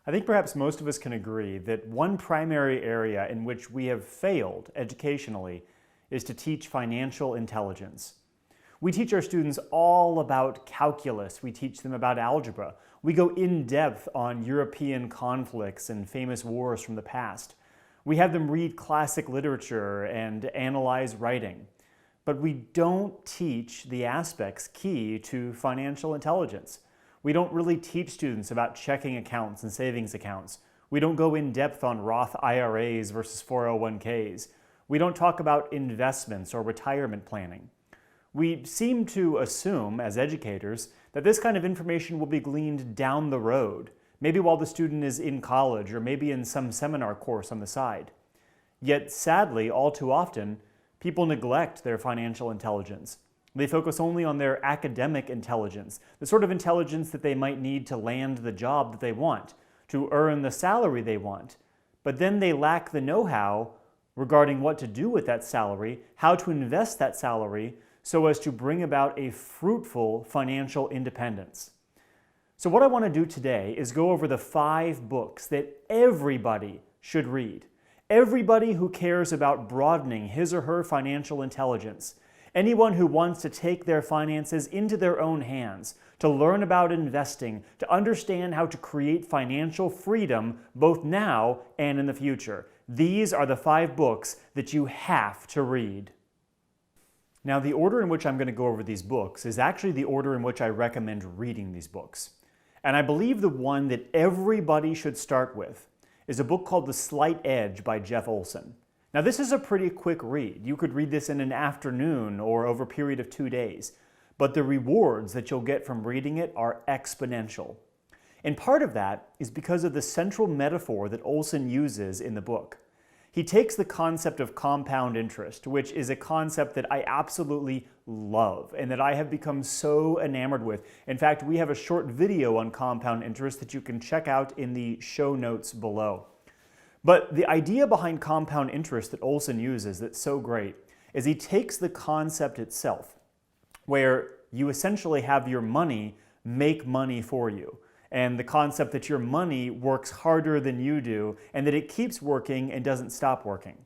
I think perhaps most of us can agree that one primary area in which we have failed educationally is to teach financial intelligence. We teach our students all about calculus. We teach them about algebra. We go in depth on European conflicts and famous wars from the past. We have them read classic literature and analyze writing. But we don't teach the aspects key to financial intelligence. We don't really teach students about checking accounts and savings accounts. We don't go in depth on Roth IRAs versus 401ks. We don't talk about investments or retirement planning. We seem to assume, as educators, that this kind of information will be gleaned down the road, maybe while the student is in college or maybe in some seminar course on the side. Yet, sadly, all too often, people neglect their financial intelligence. They focus only on their academic intelligence, the sort of intelligence that they might need to land the job that they want, to earn the salary they want. But then they lack the know-how regarding what to do with that salary, how to invest that salary, so as to bring about a fruitful financial independence. So what I want to do today is go over the 5 books that everybody should read. Everybody who cares about broadening his or her financial intelligence. Anyone who wants to take their finances into their own hands, to learn about investing, to understand how to create financial freedom both now and in the future. These are the 5 books that you have to read. Now, the order in which I'm going to go over these books is actually the order in which I recommend reading these books. And I believe the one that everybody should start with is a book called The Slight Edge by Jeff Olson. Now, this is a pretty quick read. You could read this in an afternoon or over a period of 2 days. But the rewards that you'll get from reading it are exponential. And part of that is because of the central metaphor that Olson uses in the book. He takes the concept of compound interest, which is a concept that I absolutely love and that I have become so enamored with. In fact, we have a short video on compound interest that you can check out in the show notes below. But the idea behind compound interest that Olson uses that's so great is he takes the concept itself, where you essentially have your money make money for you, and the concept that your money works harder than you do and that it keeps working and doesn't stop working.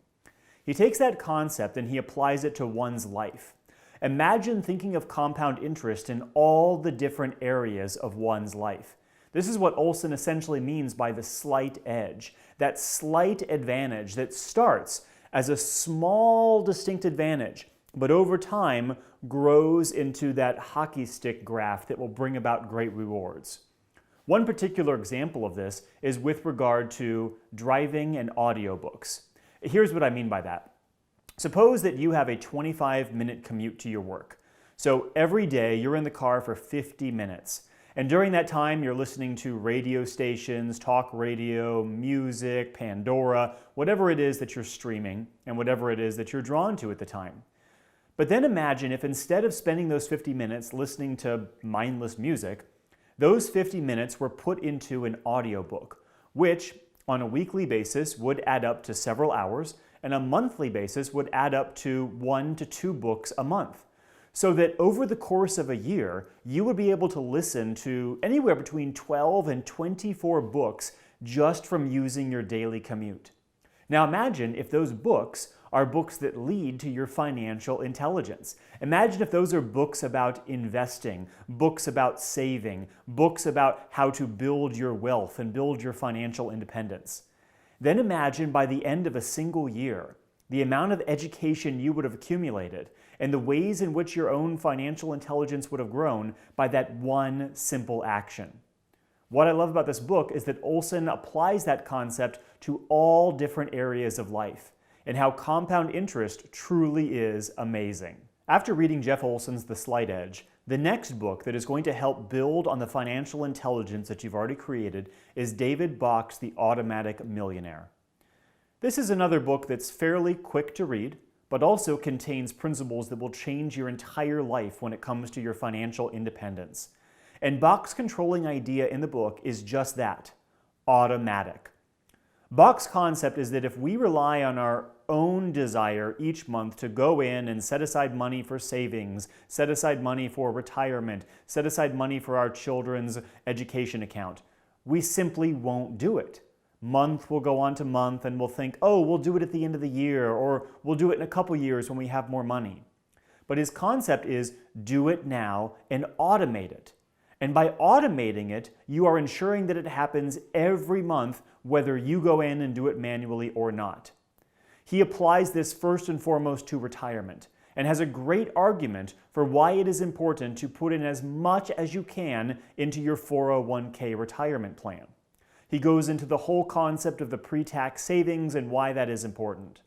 He takes that concept and he applies it to one's life. Imagine thinking of compound interest in all the different areas of one's life. This is what Olson essentially means by the slight edge, that slight advantage that starts as a small distinct advantage, but over time grows into that hockey stick graph that will bring about great rewards. One particular example of this is with regard to driving and audiobooks. Here's what I mean by that. Suppose that you have a 25-minute commute to your work. So every day you're in the car for 50 minutes. And during that time, you're listening to radio stations, talk radio, music, Pandora, whatever it is that you're streaming and whatever it is that you're drawn to at the time. But then imagine if instead of spending those 50 minutes listening to mindless music, those 50 minutes were put into an audiobook, which on a weekly basis would add up to several hours, and a monthly basis would add up to 1 to 2 books a month. So that over the course of a year, you would be able to listen to anywhere between 12 and 24 books just from using your daily commute. Now imagine if those books are books that lead to your financial intelligence. Imagine if those are books about investing, books about saving, books about how to build your wealth and build your financial independence. Then imagine by the end of a single year, the amount of education you would have accumulated and the ways in which your own financial intelligence would have grown by that one simple action. What I love about this book is that Olson applies that concept to all different areas of life and how compound interest truly is amazing. After reading Jeff Olson's The Slight Edge, the next book that is going to help build on the financial intelligence that you've already created is David Bach's The Automatic Millionaire. This is another book that's fairly quick to read, but also contains principles that will change your entire life when it comes to your financial independence. And Bach's controlling idea in the book is just that, automatic. Bach's concept is that if we rely on our own desire each month to go in and set aside money for savings, set aside money for retirement, set aside money for our children's education account, we simply won't do it. Month will go on to month and we'll think, oh, we'll do it at the end of the year, or we'll do it in a couple years when we have more money. But his concept is do it now and automate it. And by automating it, you are ensuring that it happens every month, whether you go in and do it manually or not. He applies this first and foremost to retirement and has a great argument for why it is important to put in as much as you can into your 401k retirement plan. He goes into the whole concept of the pre-tax savings and why that is important.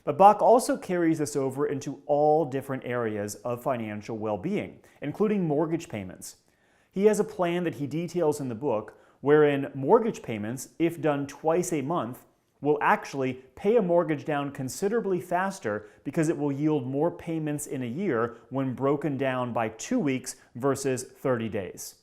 But Bach also carries this over into all different areas of financial well-being, including mortgage payments. He has a plan that he details in the book wherein mortgage payments, if done twice a month, will actually pay a mortgage down considerably faster because it will yield more payments in a year when broken down by 2 weeks versus 30 days.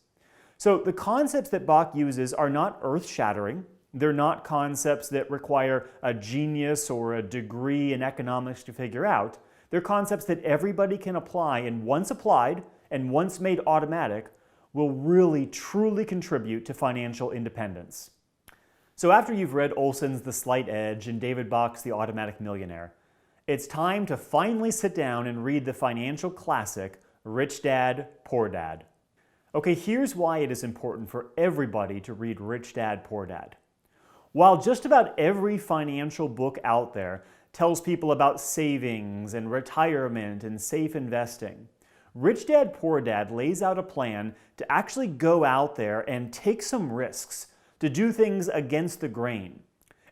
So the concepts that Bach uses are not earth-shattering. They're not concepts that require a genius or a degree in economics to figure out. They're concepts that everybody can apply, and once applied and once made automatic, will really truly contribute to financial independence. So after you've read Olson's The Slight Edge and David Bach's The Automatic Millionaire, it's time to finally sit down and read the financial classic, Rich Dad, Poor Dad. Okay, here's why it is important for everybody to read Rich Dad, Poor Dad. While just about every financial book out there tells people about savings and retirement and safe investing, Rich Dad, Poor Dad lays out a plan to actually go out there and take some risks, to do things against the grain.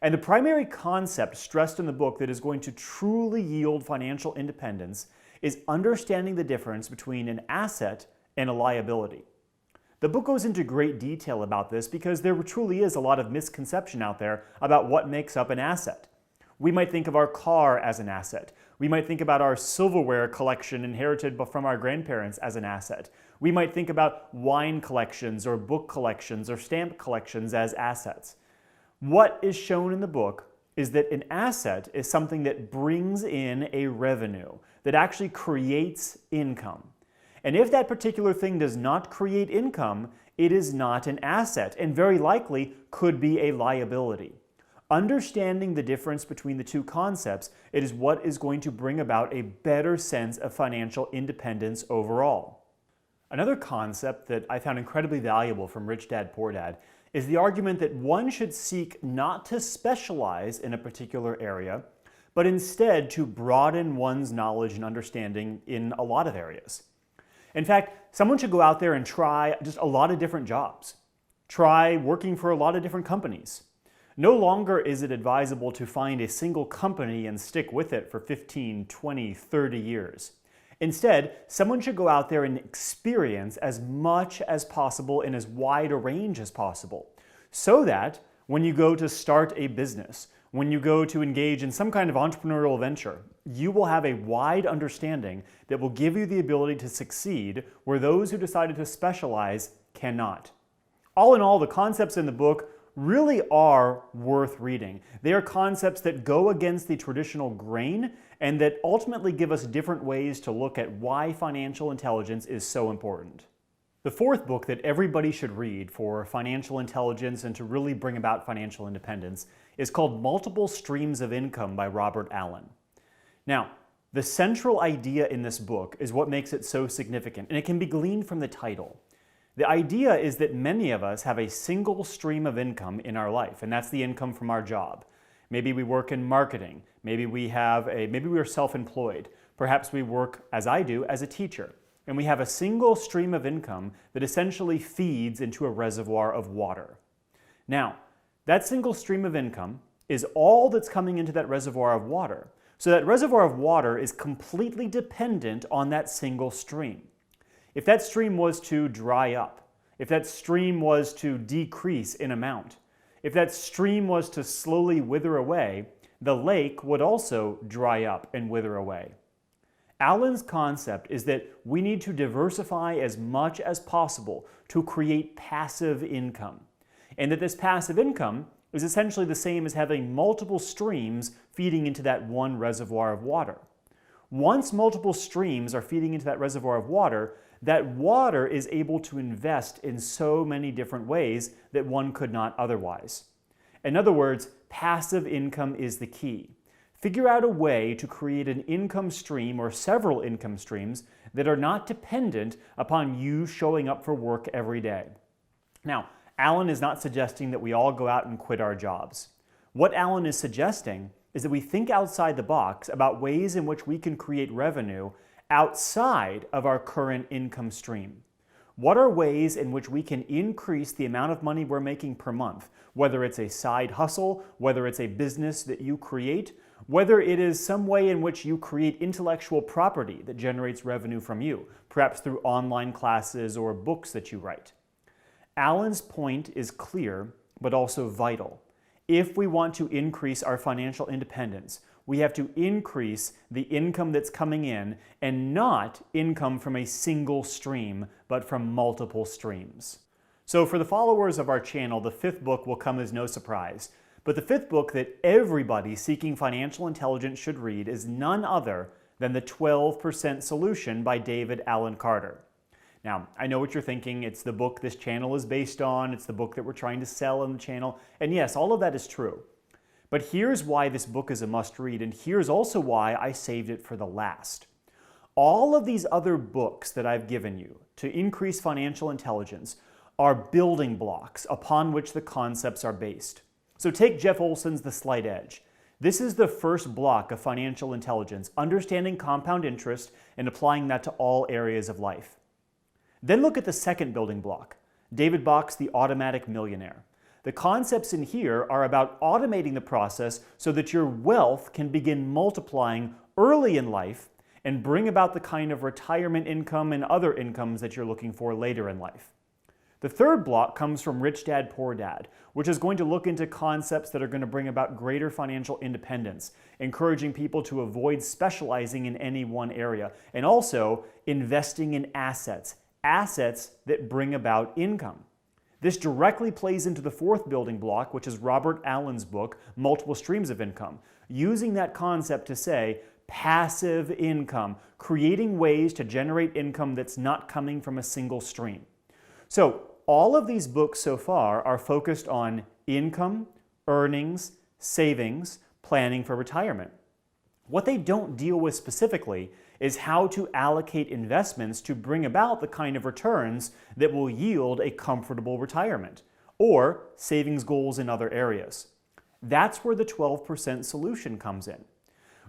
And the primary concept stressed in the book that is going to truly yield financial independence is understanding the difference between an asset and a liability. The book goes into great detail about this because there truly is a lot of misconception out there about what makes up an asset. We might think of our car as an asset. We might think about our silverware collection inherited from our grandparents as an asset. We might think about wine collections or book collections or stamp collections as assets. What is shown in the book is that an asset is something that brings in a revenue, that actually creates income. And if that particular thing does not create income, it is not an asset and very likely could be a liability. Understanding the difference between the two concepts, it is what is going to bring about a better sense of financial independence overall. Another concept that I found incredibly valuable from Rich Dad, Poor Dad is the argument that one should seek not to specialize in a particular area, but instead to broaden one's knowledge and understanding in a lot of areas. In fact, someone should go out there and try just a lot of different jobs. Try working for a lot of different companies. No longer is it advisable to find a single company and stick with it for 15, 20, 30 years. Instead, someone should go out there and experience as much as possible in as wide a range as possible, so that when you go to start a business, when you go to engage in some kind of entrepreneurial venture, you will have a wide understanding that will give you the ability to succeed where those who decided to specialize cannot. All in all, the concepts in the book really are worth reading. They are concepts that go against the traditional grain and that ultimately give us different ways to look at why financial intelligence is so important. The fourth book that everybody should read for financial intelligence and to really bring about financial independence is called Multiple Streams of Income by Robert Allen. Now, the central idea in this book is what makes it so significant, and it can be gleaned from the title. The idea is that many of us have a single stream of income in our life, and that's the income from our job. Maybe we work in marketing. Maybe we are self-employed. Perhaps we work, as I do, as a teacher. And we have a single stream of income that essentially feeds into a reservoir of water. Now, that single stream of income is all that's coming into that reservoir of water. So that reservoir of water is completely dependent on that single stream. If that stream was to dry up, if that stream was to decrease in amount, if that stream was to slowly wither away, the lake would also dry up and wither away. Allen's concept is that we need to diversify as much as possible to create passive income, and that this passive income is essentially the same as having multiple streams feeding into that one reservoir of water. Once multiple streams are feeding into that reservoir of water, that water is able to invest in so many different ways that one could not otherwise. In other words, passive income is the key. Figure out a way to create an income stream or several income streams that are not dependent upon you showing up for work every day. Now, Alan is not suggesting that we all go out and quit our jobs. What Alan is suggesting is that we think outside the box about ways in which we can create revenue outside of our current income stream. What are ways in which we can increase the amount of money we're making per month, whether it's a side hustle, whether it's a business that you create, whether it is some way in which you create intellectual property that generates revenue from you, perhaps through online classes or books that you write. Alan's point is clear, but also vital. If we want to increase our financial independence, we have to increase the income that's coming in and not income from a single stream, but from multiple streams. So for the followers of our channel, the fifth book will come as no surprise. But the fifth book that everybody seeking financial intelligence should read is none other than The 12% Solution by David Allen Carter. Now, I know what you're thinking. It's the book this channel is based on. It's the book that we're trying to sell on the channel. And yes, all of that is true. But here's why this book is a must-read, and here's also why I saved it for the last. All of these other books that I've given you to increase financial intelligence are building blocks upon which the concepts are based. So take Jeff Olson's The Slight Edge. This is the first block of financial intelligence, understanding compound interest and applying that to all areas of life. Then look at the second building block, David Bach's The Automatic Millionaire. The concepts in here are about automating the process so that your wealth can begin multiplying early in life and bring about the kind of retirement income and other incomes that you're looking for later in life. The third block comes from Rich Dad, Poor Dad, which is going to look into concepts that are going to bring about greater financial independence, encouraging people to avoid specializing in any one area, and also investing in assets that bring about income. This directly plays into the fourth building block, which is Robert Allen's book, Multiple Streams of Income, using that concept to say passive income, creating ways to generate income that's not coming from a single stream. So all of these books so far are focused on income, earnings, savings, planning for retirement. What they don't deal with specifically is how to allocate investments to bring about the kind of returns that will yield a comfortable retirement, or savings goals in other areas. That's where the 12% solution comes in.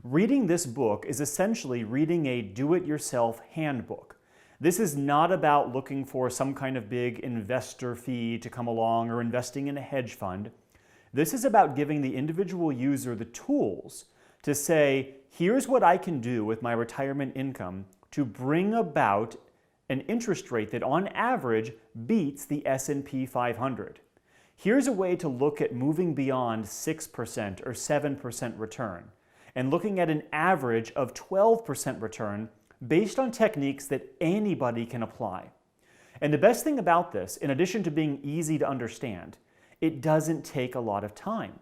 Reading this book is essentially reading a do-it-yourself handbook. This is not about looking for some kind of big investor fee to come along or investing in a hedge fund. This is about giving the individual user the tools to say, here's what I can do with my retirement income to bring about an interest rate that on average beats the S&P 500. Here's a way to look at moving beyond 6% or 7% return and looking at an average of 12% return based on techniques that anybody can apply. And the best thing about this, in addition to being easy to understand, it doesn't take a lot of time.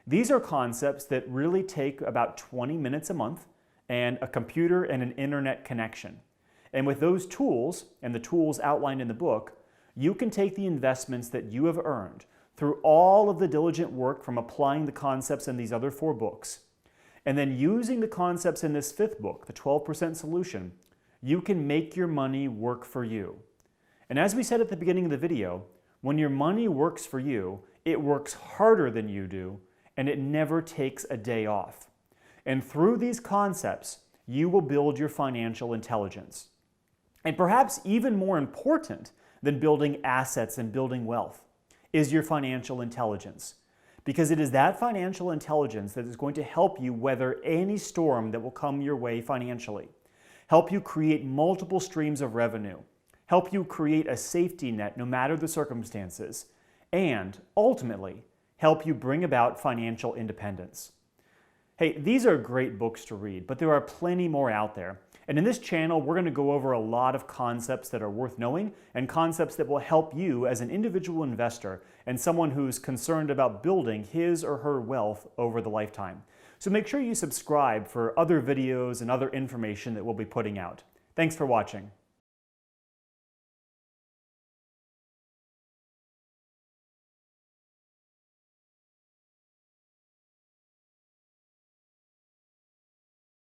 These are concepts that really take about 20 minutes a month and a computer and an internet connection. And with those tools and the tools outlined in the book, you can take the investments that you have earned through all of the diligent work from applying the concepts in these other four books. And then using the concepts in this fifth book, The 12% Solution, you can make your money work for you. And as we said at the beginning of the video, when your money works for you, it works harder than you do, and it never takes a day off. And through these concepts, you will build your financial intelligence. And perhaps even more important than building assets and building wealth is your financial intelligence. Because it is that financial intelligence that is going to help you weather any storm that will come your way financially, help you create multiple streams of revenue, help you create a safety net no matter the circumstances, and ultimately, help you bring about financial independence. Hey, these are great books to read, but there are plenty more out there. And in this channel, we're going to go over a lot of concepts that are worth knowing and concepts that will help you as an individual investor and someone who's concerned about building his or her wealth over the lifetime. So make sure you subscribe for other videos and other information that we'll be putting out. Thanks for watching.